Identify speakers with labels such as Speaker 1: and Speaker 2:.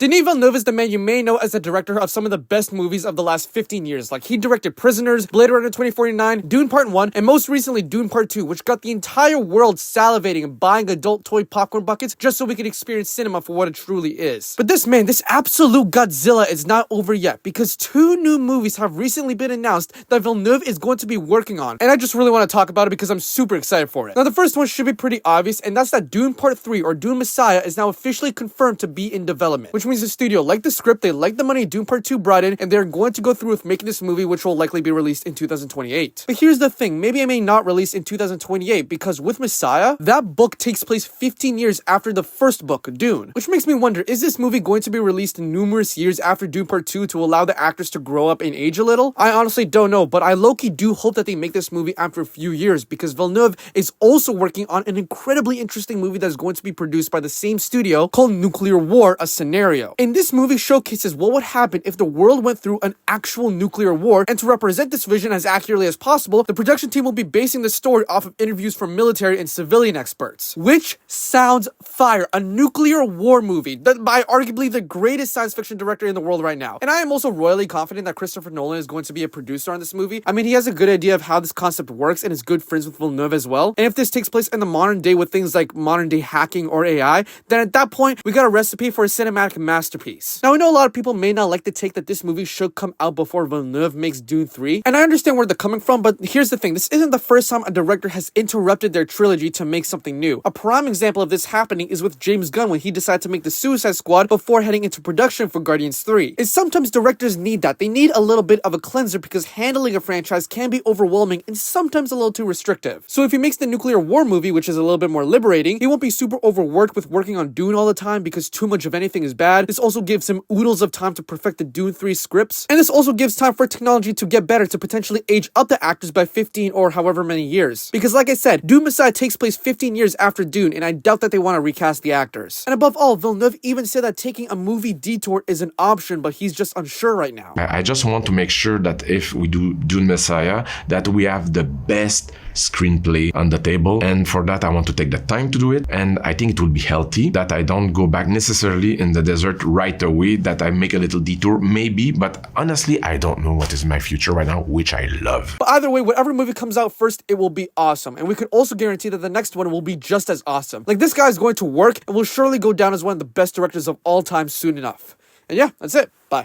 Speaker 1: Denis Villeneuve is the man you may know as the director of some of the best movies of the last 15 years. Like, he directed Prisoners, Blade Runner 2049, Dune Part 1, and most recently Dune Part 2, which got the entire world salivating and buying adult toy popcorn buckets just so we could experience cinema for what it truly is. But this absolute Godzilla is not over yet, because two new movies have recently been announced that Villeneuve is going to be working on, and I just really want to talk about it because I'm super excited for it. Now, the first one should be pretty obvious, and that's that Dune Part 3, or Dune Messiah, is now officially confirmed to be in development, which means the studio liked the script, they liked the money Dune Part 2 brought in, and they're going to go through with making this movie, which will likely be released in 2028. But here's the thing, maybe it may not release in 2028, because with Messiah, that book takes place 15 years after the first book, Dune, which makes me wonder, is this movie going to be released numerous years after Dune Part 2 to allow the actors to grow up and age a little? I honestly don't know, but I low-key do hope that they make this movie after a few years, because Villeneuve is also working on an incredibly interesting movie that's going to be produced by the same studio called Nuclear War: A Scenario. And this movie showcases what would happen if the world went through an actual nuclear war, and to represent this vision as accurately as possible, the production team will be basing the story off of interviews from military and civilian experts. Which sounds fire. A nuclear war movie by arguably the greatest science fiction director in the world right now. And I am also royally confident that Christopher Nolan is going to be a producer on this movie. I mean, he has a good idea of how this concept works and is good friends with Villeneuve as well. And if this takes place in the modern day with things like modern day hacking or AI, then at that point, we got a recipe for a cinematic masterpiece. Now, I know a lot of people may not like the take that this movie should come out before Villeneuve makes Dune 3, and I understand where they're coming from, but here's the thing, this isn't the first time a director has interrupted their trilogy to make something new. A prime example of this happening is with James Gunn when he decided to make the Suicide Squad before heading into production for Guardians 3. And sometimes directors need that. They need a little bit of a cleanser because handling a franchise can be overwhelming and sometimes a little too restrictive. So if he makes the Nuclear War movie, which is a little bit more liberating, he won't be super overworked with working on Dune all the time because too much of anything is bad. This also gives him oodles of time to perfect the Dune 3 scripts, and this also gives time for technology to get better to potentially age up the actors by 15 or however many years. Because like I said, Dune Messiah takes place 15 years after Dune, and I doubt that they want to recast the actors. And above all, Villeneuve even said that taking a movie detour is an option, but he's just unsure right now.
Speaker 2: I just want to make sure that if we do Dune Messiah, that we have the best screenplay on the table, and for that I want to take the time to do it, and I think it will be healthy that I don't go back necessarily in the desert right away, that I make a little detour maybe, but honestly I don't know what is my future right now, which I love.
Speaker 1: But either way, whatever movie comes out first, it will be awesome, and we can also guarantee that the next one will be just as awesome. Like, this guy is going to work and will surely go down as one of the best directors of all time soon enough. And yeah, that's it. Bye.